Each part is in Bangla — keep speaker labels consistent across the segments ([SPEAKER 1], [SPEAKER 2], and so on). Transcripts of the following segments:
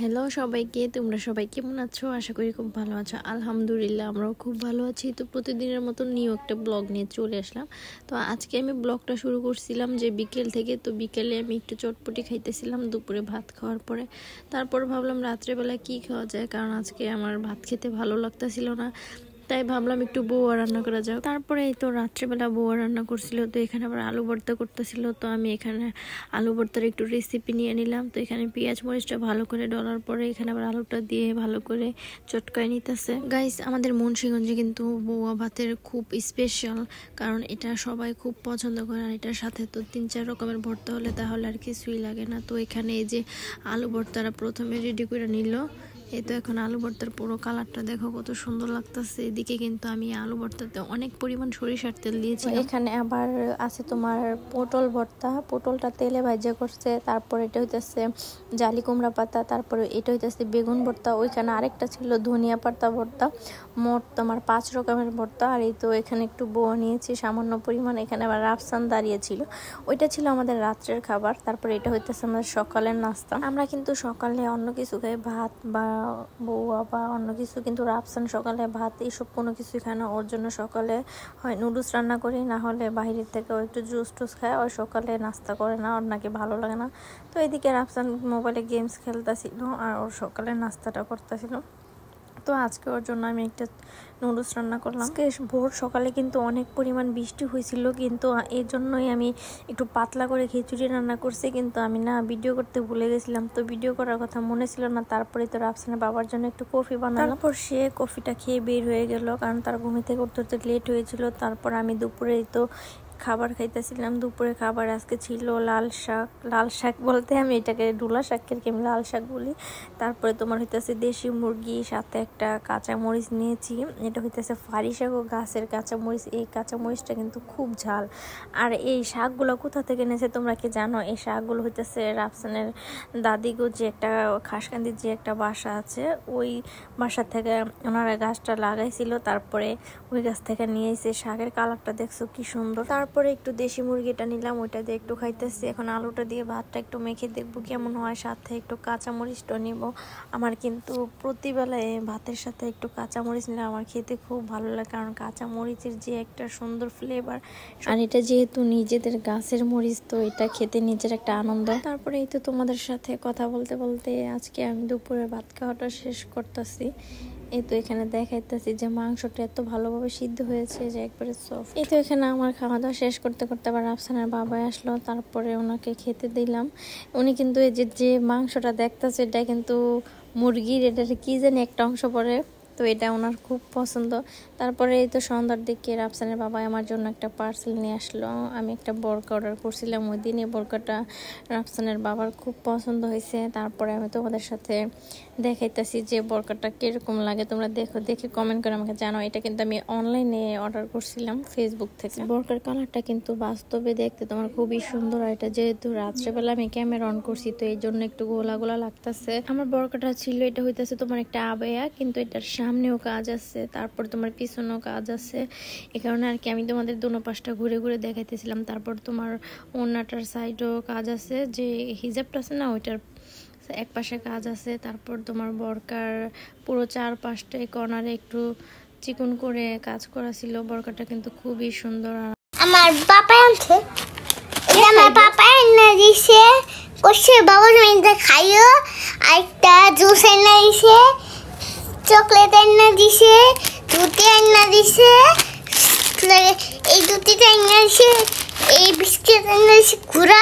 [SPEAKER 1] হ্যালো সবাইকে, তোমরা সবাই কেমন আছো? আশা করি খুব ভালো আছো। আলহামদুলিল্লাহ আমরাও খুব ভালো আছি। তো প্রতিদিনের মতো নিউ একটা ব্লগ নিয়ে চলে আসলাম। তো আজকে আমি ব্লগটা শুরু করছিলাম যে বিকেল থেকে। তো বিকেলে আমি একটু চটপটি খাইতেছিলাম দুপুরে ভাত খাওয়ার পরে। তারপর ভাবলাম রাত্রেবেলা কি খাওয়া যায়, কারণ আজকে আমার ভাত খেতে ভালো লাগতেছিল না, তাই ভাবলাম একটু বউয়া রান্না করা যাক। তারপরে এই তো রাত্রেবেলা বউয়া রান্না করছিল, তো এখানে আবার আলু ভর্তা করতেছিল। তো আমি এখানে আলু ভর্তার একটু রেসিপি নিয়ে নিলাম। তো এখানে পেঁয়াজ মরিচটা ভালো করে ডলার পরে এখানে আবার আলুটা দিয়ে ভালো করে চটকায় নিতেছে। গাইস, আমাদের মুন্সিগঞ্জে কিন্তু বউয়া ভাতের খুব স্পেশাল, কারণ এটা সবাই খুব পছন্দ করে। আর এটার সাথে তো 3-4 রকমের ভর্তা হলে তাহলে আর কিছুই লাগে না। তো এখানে এই যে আলু ভর্তাটা প্রথমে রেডি করে নিল। এই তো এখন আলু ভর্তার পুরো কালারটা দেখো কত সুন্দর লাগতেছে। এদিকে কিন্তু আমি আলু ভর্তাতে অনেক পরিমাণ সরিষার তেল দিয়েছি। এখানে আবার আছে তোমার পটল ভর্তা, পটলটা তেলে ভাজা করছে। তারপর এটা হইতেছে জালি কুমড়া পাতা, তারপরে এটা হইতেছে বেগুন ভর্তা। ওইখানে আরেকটা ছিল ধনিয়া পাতা ভর্তা। মোট তোমার 5 রকমের ভর্তা। আর এই তো এখানে একটু বউ নিয়েছি সামান্য পরিমাণ। এখানে আবার রাফসান দাঁড়িয়েছিল, ওইটা ছিল আমাদের রাত্রের খাবার। তারপরে এটা হইতেছে আমাদের সকালের নাস্তা। আমরা কিন্তু সকালে অন্য কিছু খাই, ভাত বা বউয়া বা অন্য কিছু, কিন্তু রাফসান সকালে ভাত এইসব কোনো কিছুই খায় না। ওর জন্য সকালে হয় নুডলস রান্না করি, না হলে বাইরের থেকে ও একটু জুস টুস খায়। ওই সকালে নাস্তা করে না, ওর নাকি ভালো লাগে না। তো এদিকে রাফসান মোবাইলে গেমস খেলতেছিল আর ওর সকালে নাস্তাটা করতেছিল। তো আজকে ওর জন্য আমি একটা নুডলস রান্না করলাম। আজকে ভোর সকালে কিন্তু অনেক পরিমাণ বৃষ্টি হয়েছিল, কিন্তু এর জন্যই আমি একটু পাতলা করে খিচুড়ি রান্না করছি। কিন্তু আমি না ভিডিও করতে ভুলে গেছিলাম, তো ভিডিও করার কথা মনে ছিল না। তারপরে তো রাফসানের বাবার জন্য একটু কফি বানালাম। তারপর সে কফিটা খেয়ে বের হয়ে গেল, কারণ তার ঘুমি থেকে উঠতে উঠতে লেট হয়েছিল। তারপর আমি দুপুরে তো খাবার খাইতেছিলাম। দুপুরে খাবার আজকে ছিল লাল শাক। লাল শাক বলতে আমি এটাকে ডুলা শাকের আমি লাল শাক বলি। তারপরে তোমার হইতেছে দেশি মুরগি, সাথে একটা কাঁচামরিচ নিয়েছি। এটা হইতেছে ফারি শাক ও গাছের কাঁচামরিচ। এই কাঁচামরিচটা কিন্তু খুব ঝাল। আর এই শাকগুলো কোথা থেকে এনেছে তোমরা কি জানো? এই শাকগুলো হইতেছে রাফসানের দাদিগো, যে একটা খাসকান্দির যে একটা বাসা আছে, ওই বাসা থেকে ওনারা গাছটা লাগাইছিল। তারপরে ওই গাছ থেকে নিয়ে এসে শাকের কালারটা দেখছো কি সুন্দর। তারপরে একটু দেশি মুরগিটা নিলাম, ওইটা দিয়ে একটু খাইতেছি। এখন আলুটা দিয়ে ভাতটা একটু মেখে দেখবো কেমন হয়, সাথে একটু কাঁচামরিচটা নিব। আমার কিন্তু প্রতিবেলায় ভাতের সাথে একটু কাঁচামরিচ নিলে আমার খেতে খুব ভালো লাগে, কারণ কাঁচামরিচের যে একটা সুন্দর ফ্লেভার। আর এটা যেহেতু নিজেদের গাছের মরিচ, তো এটা খেতে নিজের একটা আনন্দ। তারপরে এই তো তোমাদের সাথে কথা বলতে বলতে আজকে আমি দুপুরে ভাত খাওয়াটা শেষ করতেছি। এই তো এখানে দেখাইতেছি যে মাংসটা এত ভালোভাবে সিদ্ধ হয়েছে যে একবারে সফট। এই তো এখানে আমার খাওয়া দাওয়া শেষ করতে করতে আবার রাফসানের বাবা আসলো, তারপরে ওনাকে খেতে দিলাম। উনি কিন্তু এই যে মাংসটা দেখতেছে, এটা কিন্তু মুরগির, এটা কি জানি একটা অংশ পড়ে, তো এটা ওনার খুব পছন্দ। তারপরে এই তো সন্ধ্যার দিকে রাফসানের বাবা আমার জন্য একটা পার্সেল নিয়ে আসলো। আমি একটা বোরকা অর্ডার করছিলাম ওই দিন, এই বোরকাটা রাফসানের বাবার খুব পছন্দ হয়েছে। তারপরে আমি তোমাদের সাথে দেখাইতেছি যে বোরকাটা কিরকম লাগে, তোমরা দেখো, দেখে কমেন্ট করে আমাকে জানো। এটা কিন্তু আমি অনলাইনে অর্ডার করছিলাম ফেসবুক থেকে। বোরকার কালারটা কিন্তু বাস্তবে দেখতে তোমার খুবই সুন্দর। আর এটা যেহেতু রাত্রেবেলা আমি ক্যামেরা অন করছি, তো এই জন্য একটু গোলা গোলা লাগতেছে। আমার বোরকাটা ছিল, এটা হইতেছে তোমার একটা আবেয়া, কিন্তু এটার সামনেও কাজ আছে, তারপর তোমার পিছনেও কাজ আছে। এ কারণে আর কি আমি তোমাদের দোনো পাশটা ঘুরে ঘুরে দেখাইতেছিলাম। তারপর তোমার ওড়নাটার সাইডেও কাজ আছে, যে হিজাবটা আছে না, ওইটার এক পাশে কাজ আছে। তারপর তোমার বোরকার পুরো 4-5টায় কর্নারে একটু চিকন করে কাজ করা ছিল। বোরকাটা কিন্তু খুবই সুন্দর।
[SPEAKER 2] আমার পাপা আনছে, এটা আমার পাপা এনে দিছে, কইছে বাবা তুমি এটা খাইও। একটা জুস এনে দিছে, চকলেট এনে দিছে, দুধ এনে দিছে, এই দুধটা এনে দিছে, এই বিস্কিট এনে দিছে ঘুরা।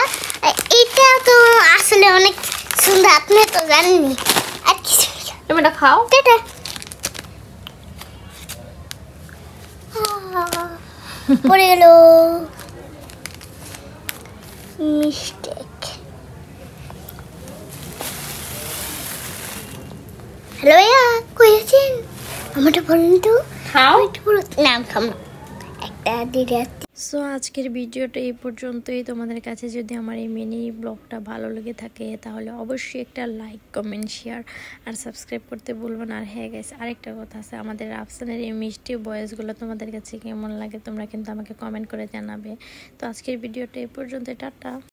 [SPEAKER 2] এটা তো আসলে অনেক সুন্দর, আপনি তো জানেননি। আর কিছু
[SPEAKER 1] তুমি এটা খাও।
[SPEAKER 2] এটা পড়ে গেল, মিস্টেক। হ্যালো ভাইয়া, কই আছেন? আমারটা বলুন তো।
[SPEAKER 1] খাও।
[SPEAKER 2] নাম খাম না, একটা দিদি।
[SPEAKER 1] সো আজকের ভিডিওটা এই পর্যন্তই। তোমাদের কাছে যদি আমার এই মিনি ব্লগটা ভালো লেগে থাকে তাহলে অবশ্যই একটা লাইক, কমেন্ট, শেয়ার আর সাবস্ক্রাইব করতে ভুলবেন। আর হ্যাঁ গাইস, আরেকটা কথা আছে, আমাদের রাফসানের এই মিষ্টি ভয়েসগুলো তোমাদের কাছে কেমন লাগে তোমরা কিন্তু আমাকে কমেন্ট করে জানাবে। তো আজকের ভিডিওটা এই পর্যন্ত, টাটা।